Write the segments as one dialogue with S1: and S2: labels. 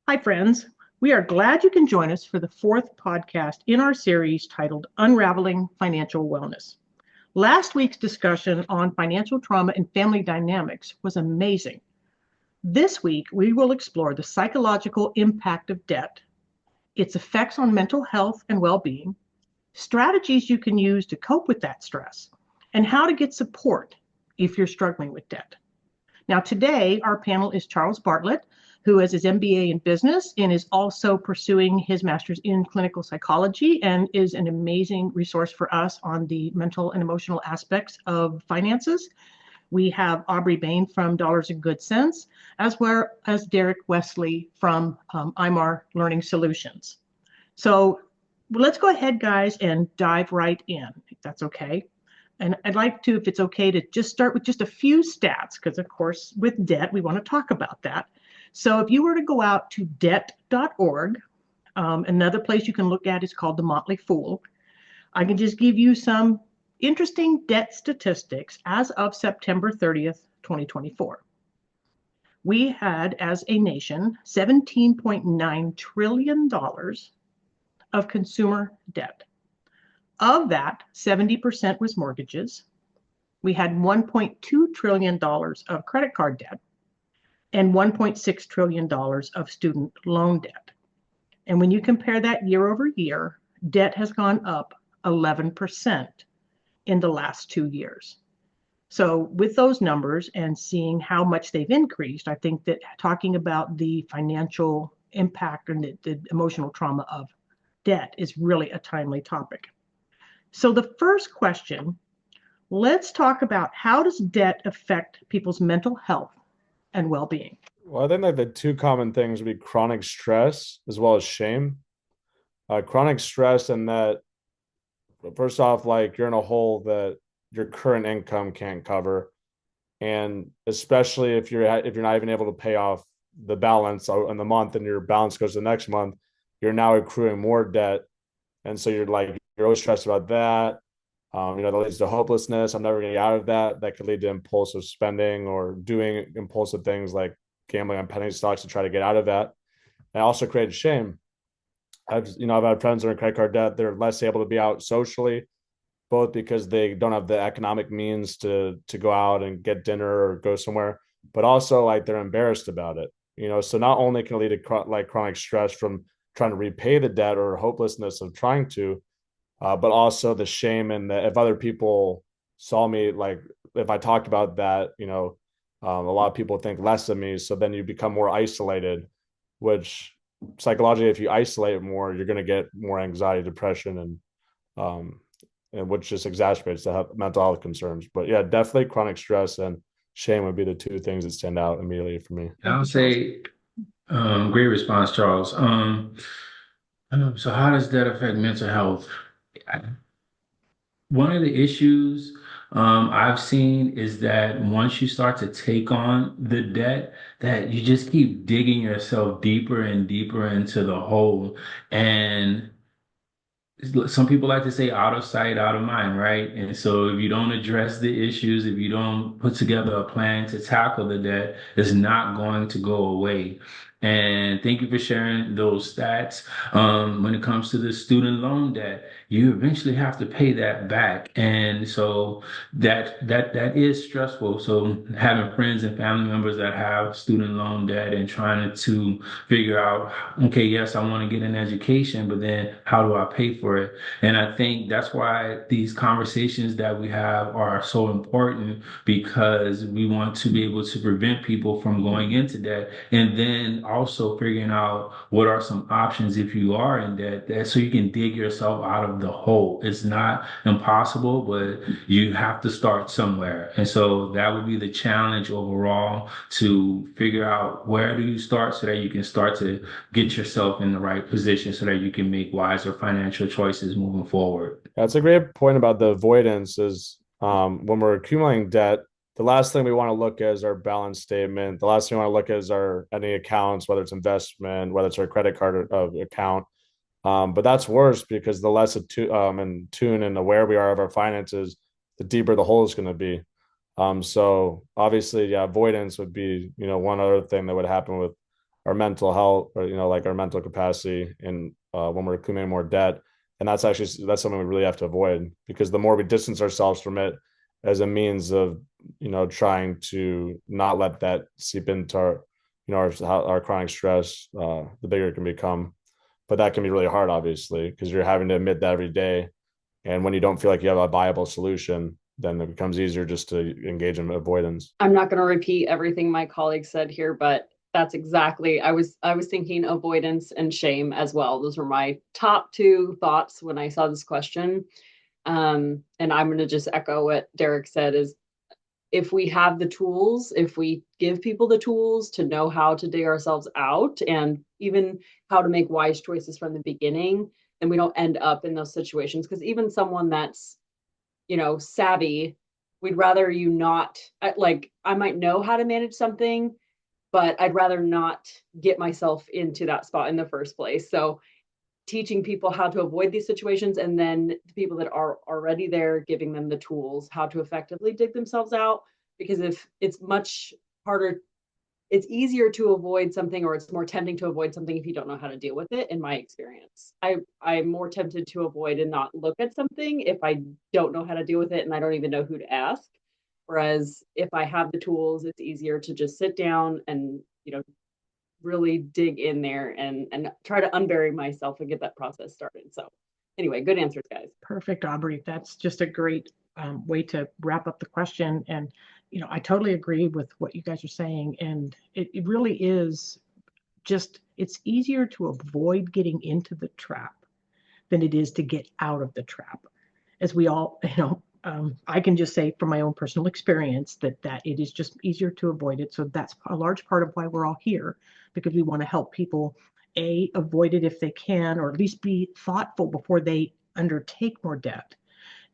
S1: Hi, friends. We are glad you can join us for the fourth podcast in our series titled Unraveling Financial Wellness. Last week's discussion on financial trauma and family dynamics was amazing. This week, we will explore the psychological impact of debt, its effects on mental health and well being, strategies you can use to cope with that stress, and how to get support if you're struggling with debt. Now, today, our panel is Charles Bartlett, who has his MBA in business and is also pursuing his master's in clinical psychology and is an amazing resource for us on the mental and emotional aspects of finances. We have Aubrey Bain from Dollars and Good Sense, as well as Derek Wesley from IMAR Learning Solutions. So let's go ahead, guys, and dive right in, if that's okay. And I'd like to, if it's okay, to just start with just a few stats, because of course, with debt, we want to talk about that. So if you were to go out to debt.org, another place you can look at is called The Motley Fool. I can just give you some interesting debt statistics as of September 30th, 2024. We had, as a nation, $17.9 trillion of consumer debt. Of that, 70% was mortgages. We had $1.2 trillion of credit card debt and $1.6 trillion of student loan debt. And when you compare that year over year, debt has gone up 11% in the last 2 years. So with those numbers and seeing how much they've increased, I think that talking about the financial impact and the emotional trauma of debt is really a timely topic. So the first question, let's talk about how does debt affect people's mental health and well-being?
S2: Well, I think like the two common things would be chronic stress as well as shame. Chronic stress, and that first off, like you're in a hole that your current income can't cover, and especially if you're not even able to pay off the balance in the month, and your balance goes to the next month, you're now accruing more debt, and so you're always stressed about that. That leads to hopelessness. I'm never going to get out of that. That could lead to impulsive spending or doing impulsive things like gambling on penny stocks to try to get out of that. And also created shame. I've had friends that are in credit card debt. They're less able to be out socially, both because they don't have the economic means to go out and get dinner or go somewhere, but also like they're embarrassed about it. So not only can it lead to like chronic stress from trying to repay the debt or hopelessness of trying to, but also the shame and if other people saw me, like if I talked about that, a lot of people think less of me. So then you become more isolated, which psychologically, if you isolate more, you're going to get more anxiety, depression, and which just exacerbates the mental health concerns. But yeah, definitely chronic stress and shame would be the two things that stand out immediately for me.
S3: I would say, great response, Charles. So how does that affect mental health? One of the issues I've seen is that once you start to take on the debt, that you just keep digging yourself deeper and deeper into the hole. And some people like to say out of sight, out of mind, right? And so if you don't address the issues, if you don't put together a plan to tackle the debt, it's not going to go away. And thank you for sharing those stats. When it comes to the student loan debt, you eventually have to pay that back. And so that is stressful. So having friends and family members that have student loan debt and trying to figure out, okay, yes, I want to get an education, but then how do I pay for it? And I think that's why these conversations that we have are so important, because we want to be able to prevent people from going into debt, and then also figuring out what are some options if you are in debt, so you can dig yourself out of the hole. It's not impossible, but you have to start somewhere. And so that would be the challenge overall, to figure out where do you start so that you can start to get yourself in the right position so that you can make wiser financial choices moving forward.
S2: That's a great point about the avoidance is when we're accumulating debt, the last thing we want to look at is our balance statement. The last thing we want to look at is our any accounts, whether it's investment, whether it's our credit card account. But that's worse because the less in tune and aware we are of our finances, the deeper the hole is going to be. So obviously, yeah, avoidance would be, one other thing that would happen with our mental health, or like our mental capacity, and when we're accumulating more debt. And that's something we really have to avoid, because the more we distance ourselves from it as a means of trying to not let that seep into our chronic stress, the bigger it can become. But that can be really hard, obviously, because you're having to admit that every day. And when you don't feel like you have a viable solution, then it becomes easier just to engage in avoidance.
S4: I'm not going to repeat everything my colleague said here, but that's exactly, I was thinking avoidance and shame as well. Those were my top two thoughts when I saw this question. And I'm going to just echo what Derek said, is if we have the tools, if we give people the tools to know how to dig ourselves out, and even how to make wise choices from the beginning, then we don't end up in those situations. Because even someone that's, savvy, we'd rather you not, like, I might know how to manage something, but I'd rather not get myself into that spot in the first place. So teaching people how to avoid these situations, and then the people that are already there, giving them the tools how to effectively dig themselves out. Because if it's much harder, it's easier to avoid something, or it's more tempting to avoid something if you don't know how to deal with it. In my experience, I'm more tempted to avoid and not look at something if I don't know how to deal with it and I don't even know who to ask. Whereas if I have the tools, it's easier to just sit down and really dig in there and try to unbury myself and get that process started. So anyway, good answers, guys.
S1: Perfect, Aubrey. That's just a great way to wrap up the question. And, I totally agree with what you guys are saying. And it really is just, it's easier to avoid getting into the trap than it is to get out of the trap. As we all, I can just say from my own personal experience that it is just easier to avoid it. So that's a large part of why we're all here, because we want to help people avoid it if they can, or at least be thoughtful before they undertake more debt.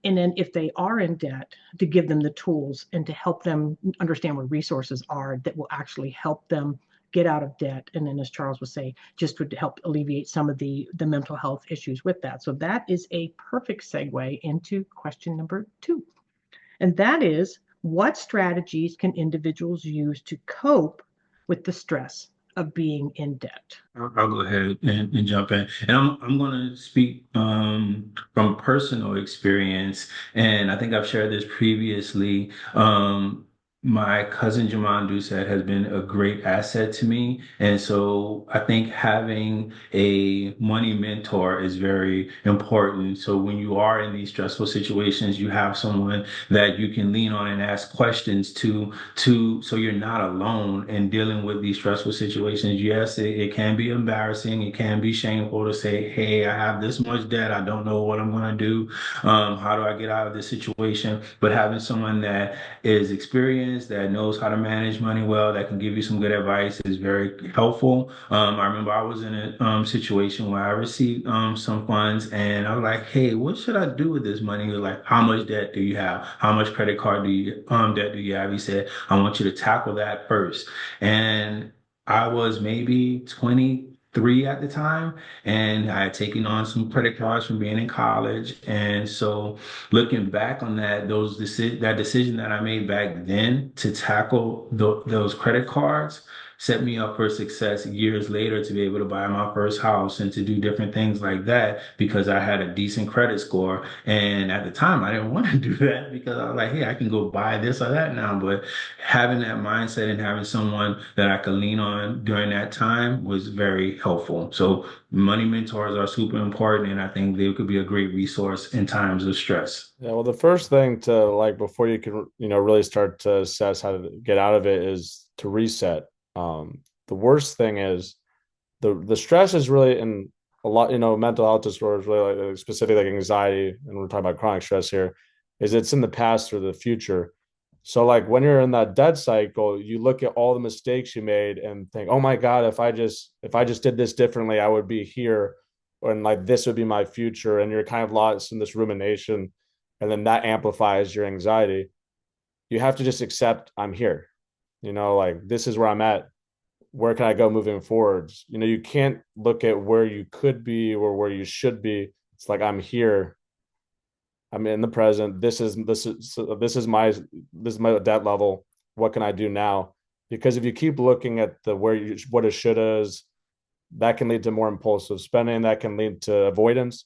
S1: And then if they are in debt, to give them the tools and to help them understand what resources are that will actually help them get out of debt. And then, as Charles would say, just would help alleviate some of the mental health issues with that. So that is a perfect segue into question number 2. And that is, what strategies can individuals use to cope with the stress of being in debt?
S3: I'll go ahead and jump in. And I'm going to speak from personal experience. And I think I've shared this previously. My cousin Jaman Doucette has been a great asset to me. And so I think having a money mentor is very important. So when you are in these stressful situations, you have someone that you can lean on and ask questions to so you're not alone in dealing with these stressful situations. Yes, it can be embarrassing. It can be shameful to say, hey, I have this much debt. I don't know what I'm going to do. How do I get out of this situation? But having someone that is experienced, that knows how to manage money well, that can give you some good advice is very helpful. I remember I was in a situation where I received some funds, and I was like, hey, what should I do with this money? He was like, how much debt do you have? How much credit card debt do you have? He said, I want you to tackle that first. And I was maybe 23 at the time, and I had taken on some credit cards from being in college. And so looking back on that, that decision that I made back then to tackle those credit cards set me up for success years later to be able to buy my first house and to do different things like that, because I had a decent credit score. And at the time, I didn't want to do that because I was like, hey, I can go buy this or that now. But having that mindset and having someone that I could lean on during that time was very helpful. So money mentors are super important, and I think they could be a great resource in times of stress.
S2: Yeah, well, the first thing to before you can, really start to assess how to get out of it is to reset. The worst thing is the stress is really in a lot, mental health disorders, really like specifically like anxiety, and we're talking about chronic stress here, is it's in the past or the future. So like when you're in that debt cycle, you look at all the mistakes you made and think, oh my God, if I just did this differently, I would be here, and like this would be my future. And you're kind of lost in this rumination, and then that amplifies your anxiety. You have to just accept I'm here. Like this is where I'm at. Where can I go moving forwards? You can't look at where you could be or where you should be. It's like I'm here. I'm in the present. This is my debt level. What can I do now? because if you keep looking at the where you what it should is, that can lead to more impulsive spending. That can lead to avoidance.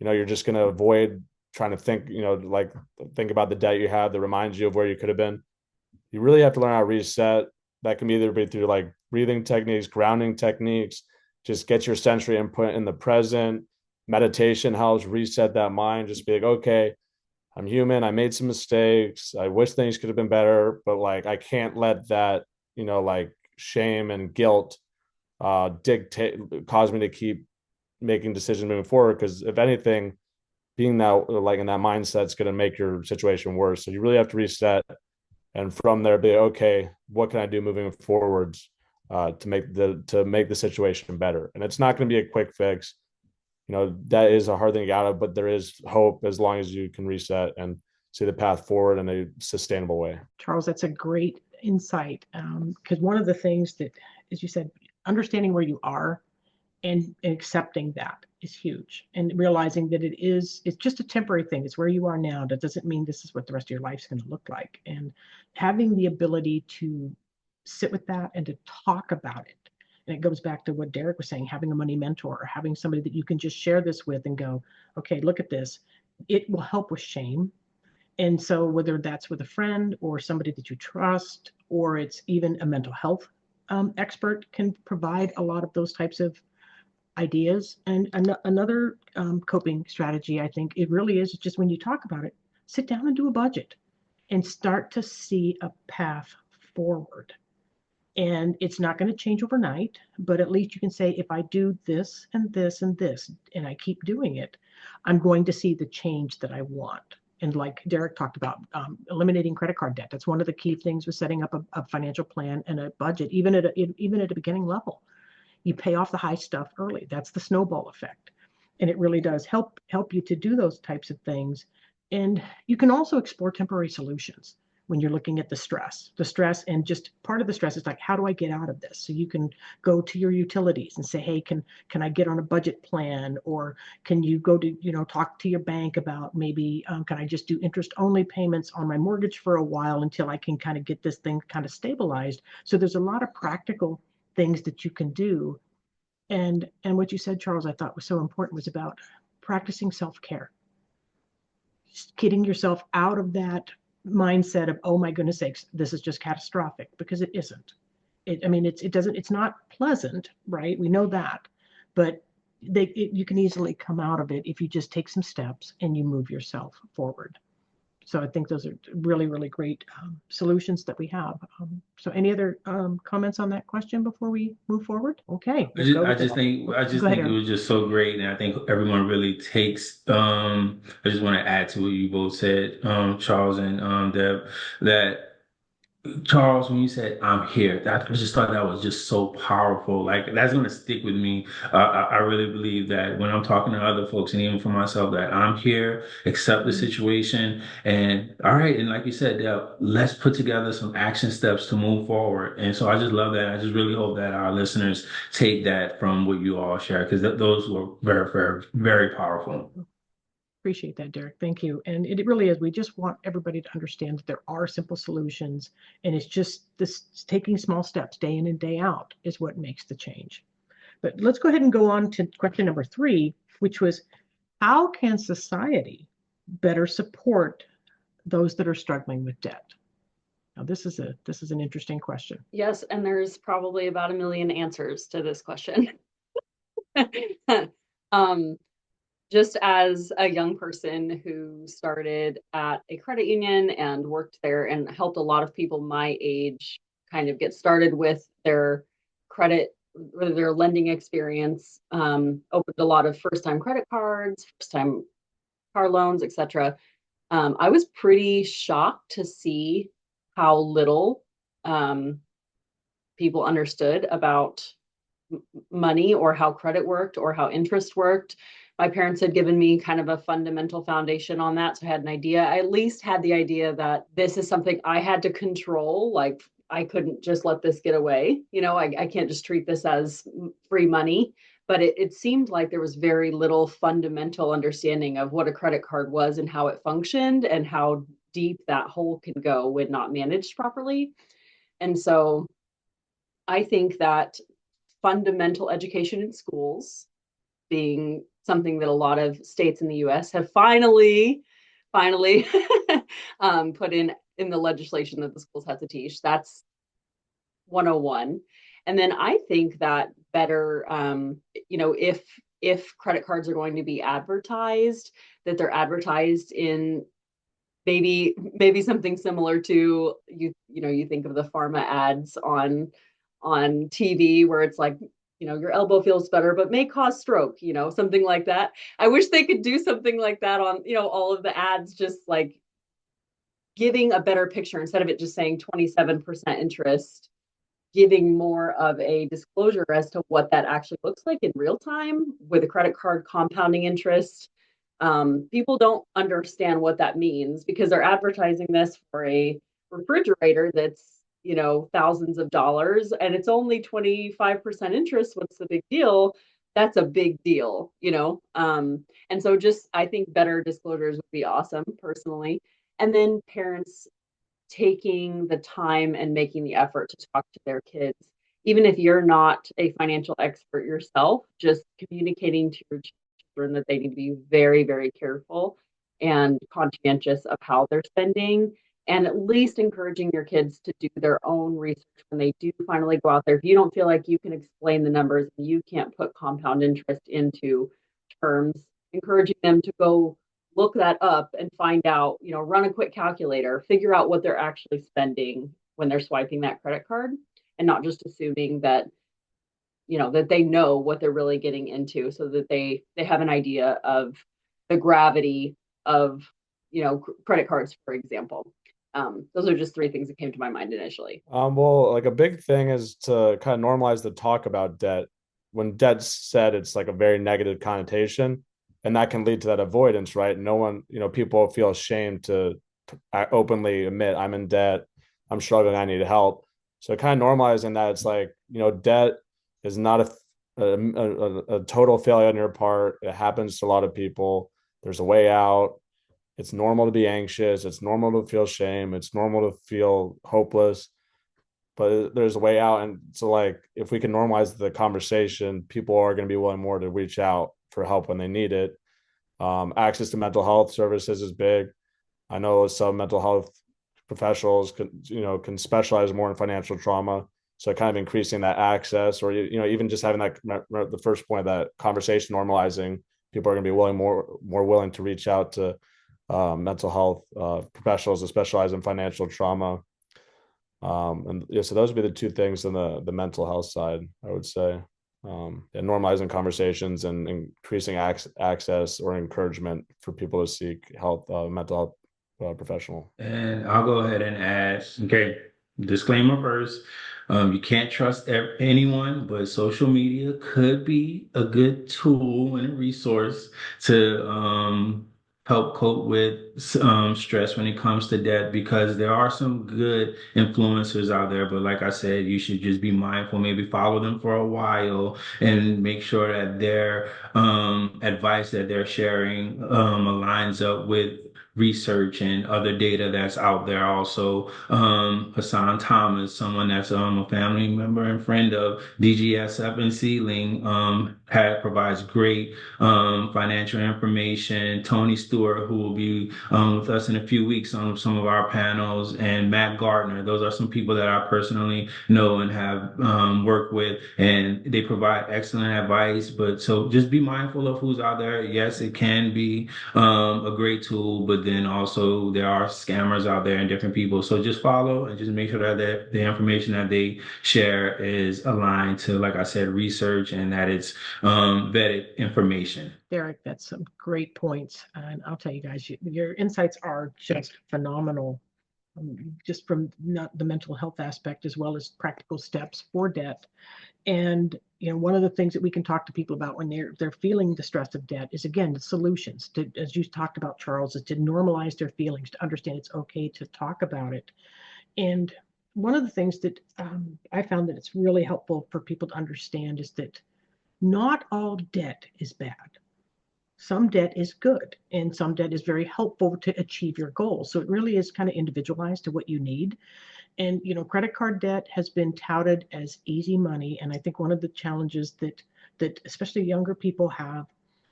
S2: You're just going to avoid trying to think, like think about the debt you have that reminds you of where you could have been. You really have to learn how to reset. That can either be through like breathing techniques, grounding techniques, just get your sensory input in the present. Meditation helps reset that mind. Just be like, okay, I'm human. I made some mistakes. I wish things could have been better, but like I can't let that, like shame and guilt dictate cause me to keep making decisions moving forward. Because if anything, being that like in that mindset is going to make your situation worse. So you really have to reset, and from there be okay, what can I do moving forwards to make the situation better? And it's not going to be a quick fix. That is a hard thing to get out of, but there is hope as long as you can reset and see the path forward in a sustainable way.
S1: Charles, that's a great insight. Because one of the things that, as you said, understanding where you are and accepting that is huge, and realizing that it's just a temporary thing. It's where you are now. That doesn't mean this is what the rest of your life's going to look like. And having the ability to sit with that and to talk about it. And it goes back to what Derek was saying, having a money mentor or having somebody that you can just share this with and go, okay, look at this. It will help with shame. And so whether that's with a friend or somebody that you trust, or it's even a mental health expert can provide a lot of those types of ideas. And another coping strategy, I think it really is just when you talk about it, sit down and do a budget and start to see a path forward. And it's not going to change overnight, but at least you can say, if I do this and this and this, and I keep doing it, I'm going to see the change that I want. And like Derek talked about, eliminating credit card debt. That's one of the key things with setting up a financial plan and a budget, even at a beginning level. You pay off the high stuff early. That's the snowball effect. And it really does help you to do those types of things. And you can also explore temporary solutions when you're looking at the stress, and just part of the stress is like, how do I get out of this? So you can go to your utilities and say, hey, can I get on a budget plan? Or can you go to, talk to your bank about maybe, can I just do interest only payments on my mortgage for a while until I can kind of get this thing kind of stabilized? So there's a lot of practical things that you can do. And what you said, Charles, I thought was so important was about practicing self-care, getting yourself out of that mindset of, oh my goodness sakes, this is just catastrophic, because it isn't. It's not pleasant, right? We know that, but you can easily come out of it if you just take some steps and you move yourself forward. So I think those are really, really great solutions that we have. So any other comments on that question before we move forward? Okay.
S3: I just think it was just so great, and I think everyone really takes. I just want to add to what you both said, Charles and Deb, that Charles, when you said "I'm here," I just thought that was just so powerful. Like that's gonna stick with me. I really believe that when I'm talking to other folks, and even for myself, that I'm here, accept the situation, and all right. And like you said, let's put together some action steps to move forward. And so I just love that. I just really hope that our listeners take that from what you all share, because those were very, very, very powerful.
S1: Appreciate that, Derek. Thank you. And it really is. We just want everybody to understand that there are simple solutions, and it's just this taking small steps day in and day out is what makes the change. But let's go ahead and go on to question number 3, which was, how can society better support those that are struggling with debt? Now, this is an interesting question.
S4: Yes, and there's probably about 1 million answers to this question. Just as a young person who started at a credit union and worked there and helped a lot of people my age kind of get started with their credit, their lending experience, opened a lot of first-time credit cards, first-time car loans, etc. I was pretty shocked to see how little people understood about money, or how credit worked, or how interest worked. My parents had given me kind of a fundamental foundation on that. So I had an idea. I at least had the idea that this is something I had to control. Like I couldn't just let this get away. I can't just treat this as free money. But it seemed like there was very little fundamental understanding of what a credit card was and how it functioned and how deep that hole can go when not managed properly. And so I think that fundamental education in schools, being something that a lot of states in the US have finally put in the legislation that the schools have to teach. That's 101. And then I think that better, if credit cards are going to be advertised, that they're advertised in maybe something similar to you think of the pharma ads on TV where it's like, your elbow feels better but may cause stroke, something like that. I wish they could do something like that on, all of the ads, just like giving a better picture instead of it just saying 27% interest, giving more of a disclosure as to what that actually looks like in real time with a credit card compounding interest. People don't understand what that means because they're advertising this for a refrigerator that's, thousands of dollars and it's only 25% interest. What's the big deal? That's a big deal, and so just I think better disclosures would be awesome personally. And then parents taking the time and making the effort to talk to their kids, even if you're not a financial expert yourself, just communicating to your children that they need to be very, very careful and conscientious of how they're spending, and at least encouraging your kids to do their own research when they do finally go out there. If you don't feel like you can explain the numbers, you can't put compound interest into terms, encouraging them to go look that up and find out, run a quick calculator, figure out what they're actually spending when they're swiping that credit card, and not just assuming that, that they know what they're really getting into, so that they have an idea of the gravity of, credit cards, for example. Those are just three things that came to my mind initially.
S2: Well, like a big thing is to kind of normalize the talk about debt. When debt's said, it's like a very negative connotation, and that can lead to that avoidance, right? No one, people feel ashamed to openly admit, I'm in debt, I'm struggling, I need help. So kind of normalizing that, it's like, debt is not a total failure on your part. It happens to a lot of people. There's a way out. It's normal to be anxious. It's normal to feel shame. It's normal to feel hopeless, but there's a way out. And so, like, if we can normalize the conversation, people are going to be willing more to reach out for help when they need it. Access to mental health services is big. I know some mental health professionals can specialize more in financial trauma. So kind of increasing that access, or even just having that, the first point, that conversation normalizing, people are going to be more willing to reach out to mental health professionals that specialize in financial trauma. And yeah, so those would be the two things on the mental health side, I would say. And normalizing conversations and increasing access or encouragement for people to seek help, mental health professional.
S3: And I'll go ahead and add, okay, disclaimer first. You can't trust anyone, but social media could be a good tool and a resource to help cope with stress when it comes to debt, because there are some good influencers out there. But like I said, you should just be mindful, maybe follow them for a while and make sure that their advice that they're sharing aligns up with research and other data that's out there. Also, Hassan Thomas, someone that's a family member and friend of DGSF and Sealing, provides great financial information. Tony Stewart, who will be with us in a few weeks on some of our panels, and Matt Gardner. Those are some people that I personally know and have worked with, and they provide excellent advice. But so just be mindful of who's out there. Yes, it can be a great tool, but then also there are scammers out there and different people. So just follow and just make sure that the information that they share is aligned to, like I said, research, and that it's vetted information.
S1: Derek, that's some great points. And I'll tell you guys, your insights are just phenomenal, just from not the mental health aspect as well as practical steps for debt. And one of the things that we can talk to people about when they're feeling the stress of debt is, again, the solutions to, as you talked about, Charles, is to normalize their feelings, to understand it's okay to talk about it. And one of the things that I found that it's really helpful for people to understand is that not all debt is bad. Some debt is good, and some debt is very helpful to achieve your goals. So it really is kind of individualized to what you need. And, credit card debt has been touted as easy money. And I think one of the challenges that especially younger people have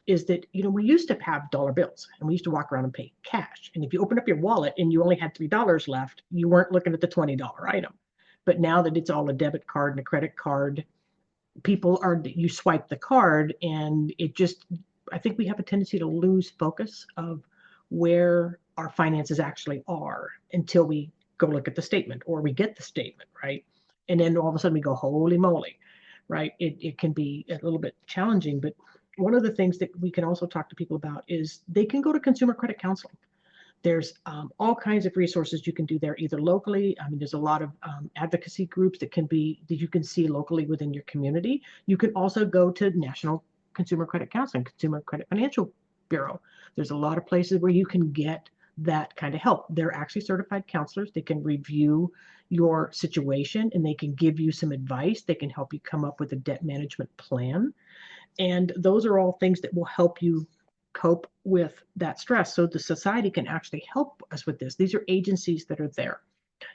S1: is that, we used to have dollar bills and we used to walk around and pay cash. And if you open up your wallet and you only had $3 left, you weren't looking at the $20 item. But now that it's all a debit card and a credit card, you swipe the card and I think we have a tendency to lose focus of where our finances actually are until we go look at the statement or we get the statement, right? And then all of a sudden we go, holy moly, right? It can be a little bit challenging, but one of the things that we can also talk to people about is they can go to consumer credit counseling. There's all kinds of resources you can do there, either locally. I mean, there's a lot of advocacy groups that you can see locally within your community. You can also go to National Consumer Credit Counseling, Consumer Credit Financial Bureau. There's a lot of places where you can get that kind of help. They're actually certified counselors. They can review your situation and they can give you some advice. They can help you come up with a debt management plan. And those are all things that will help you cope with that stress. So the society can actually help us with this. These are agencies that are there.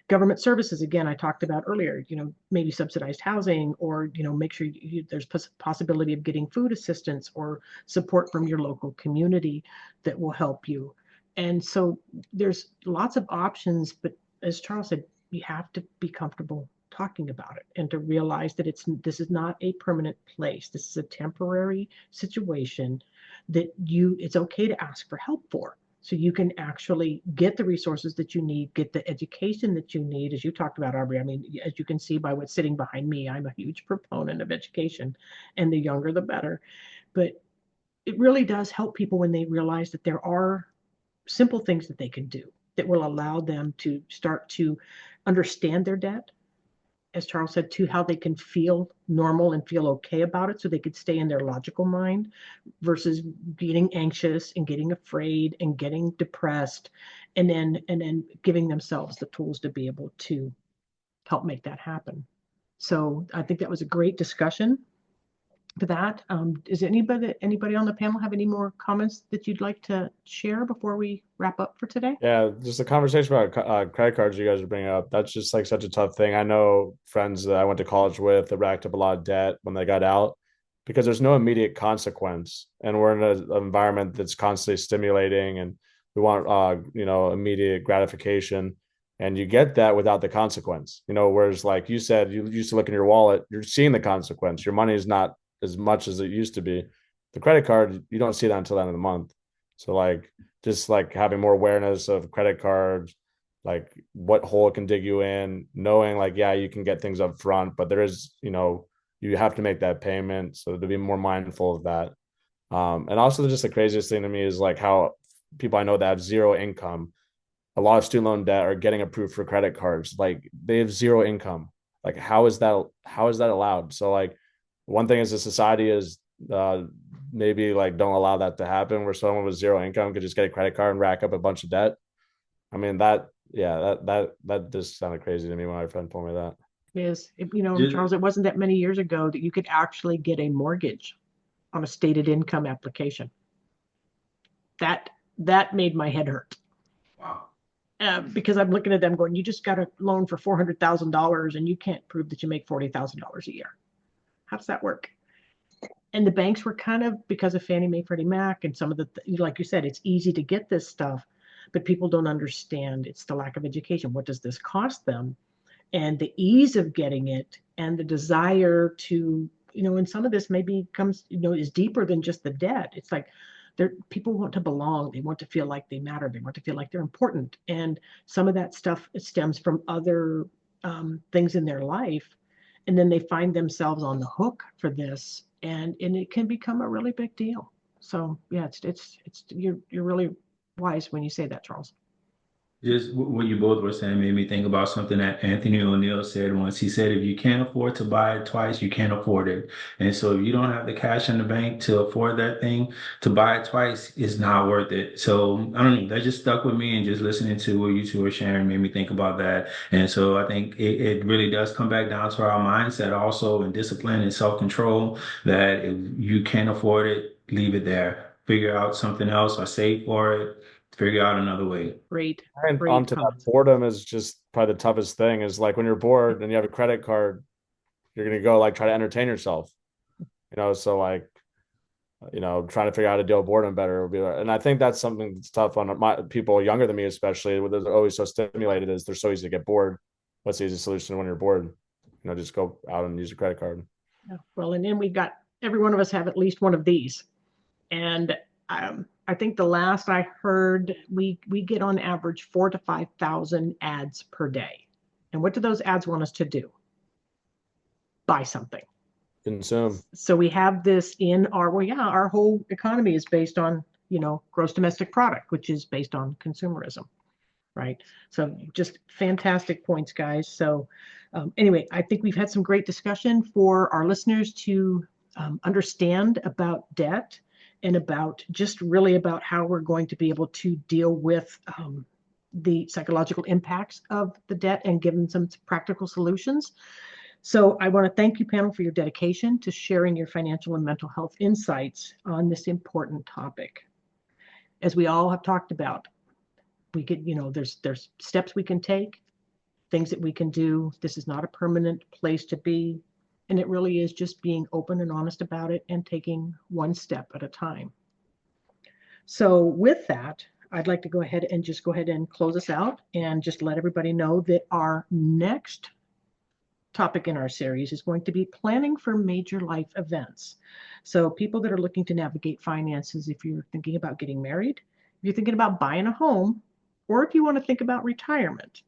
S1: Government services, again, I talked about earlier, maybe subsidized housing, or, make sure there's possibility of getting food assistance or support from your local community that will help you. And so there's lots of options, but as Charles said, you have to be comfortable talking about it and to realize that this is not a permanent place. This is a temporary situation that it's okay to ask for help for. So you can actually get the resources that you need, get the education that you need, as you talked about, Aubrey. I mean, as you can see by what's sitting behind me, I'm a huge proponent of education, and the younger, the better. But it really does help people when they realize that there are simple things that they can do that will allow them to start to understand their debt, as Charles said, to how they can feel normal and feel okay about it so they could stay in their logical mind versus getting anxious and getting afraid and getting depressed, and then giving themselves the tools to be able to help make that happen. So I think that was a great discussion for that. Does anybody on the panel have any more comments that you'd like to share before we wrap up for today?
S2: Yeah, just a conversation about credit cards you guys are bringing up. That's just like such a tough thing. I know friends that I went to college with that racked up a lot of debt when they got out because there's no immediate consequence, and we're in an environment that's constantly stimulating, and we want immediate gratification, and you get that without the consequence. Whereas like you said, you used to look in your wallet, you're seeing the consequence. Your money is not as much as it used to be. The credit card, you don't see that until the end of the month. So like just like having more awareness of credit cards, like what hole it can dig you in, knowing like, yeah, you can get things up front, but there is, you have to make that payment. So to be more mindful of that. And also just the craziest thing to me is like how people I know that have zero income, a lot of student loan debt are getting approved for credit cards. Like they have zero income. Like how is that allowed? So like one thing as a society is maybe like don't allow that to happen where someone with zero income could just get a credit card and rack up a bunch of debt. I mean that just sounded crazy to me when my friend told me that.
S1: Yes, Charles, it wasn't that many years ago that you could actually get a mortgage on a stated income application. That made my head hurt.
S3: Wow.
S1: Because I'm looking at them going, you just got a loan for $400,000 and you can't prove that you make $40,000 a year. How does that work? And the banks were kind of, because of Fannie Mae, Freddie Mac, and some of like you said, it's easy to get this stuff, but people don't understand. It's the lack of education. What does this cost them? And the ease of getting it and the desire to, and some of this maybe comes, is deeper than just the debt. It's like people want to belong. They want to feel like they matter. They want to feel like they're important. And some of that stuff stems from other things in their life. And then they find themselves on the hook for this, and it can become a really big deal. So yeah, it's you're really wise when you say that, Charles.
S3: Just what you both were saying made me think about something that Anthony O'Neill said once. He said, if you can't afford to buy it twice, you can't afford it. And so if you don't have the cash in the bank to afford that thing, to buy it twice is not worth it. So I don't know, that just stuck with me, and just listening to what you two were sharing made me think about that. And so I think it really does come back down to our mindset also, and discipline and self-control, that if you can't afford it, leave it there. Figure out something else or save for it. figure out another way.
S1: Great,
S2: And
S1: great
S2: onto that,
S1: comments.
S2: boredom is just probably the toughest thing. Is like when you're bored and you have a credit card, you're gonna go like try to entertain yourself. So like trying to figure out how to deal with boredom better would be. And I think that's something that's tough on my people younger than me, especially. Where they're always so stimulated, is they're so easy to get bored. What's the easiest solution when you're bored? Just go out and use a credit card.
S1: Yeah. Well, and then we've got every one of us have at least one of these, and I think the last I heard, we get on average 4,000 to 5,000 ads per day. And what do those ads want us to do? Buy something.
S2: Consume.
S1: So we have this in our whole economy is based on, gross domestic product, which is based on consumerism, right? So just fantastic points, guys. So anyway, I think we've had some great discussion for our listeners to understand about debt and about how we're going to be able to deal with the psychological impacts of the debt and give them some practical solutions. So I want to thank you, panel, for your dedication to sharing your financial and mental health insights on this important topic. As we all have talked about, we could, there's steps we can take, things that we can do. This is not a permanent place to be. And it really is just being open and honest about it and taking one step at a time. So with that, I'd like to go ahead and close us out and just let everybody know that our next topic in our series is going to be planning for major life events. So people that are looking to navigate finances, if you're thinking about getting married, if you're thinking about buying a home, or if you want to think about retirement,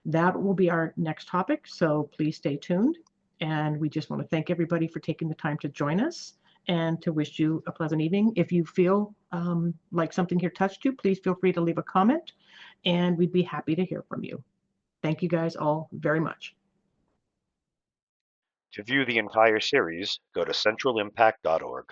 S1: that will be our next topic. So please stay tuned. And we just want to thank everybody for taking the time to join us and to wish you a pleasant evening. If you feel like something here touched you, please feel free to leave a comment and we'd be happy to hear from you. Thank you guys all very much.
S5: To view the entire series, go to centralimpact.org.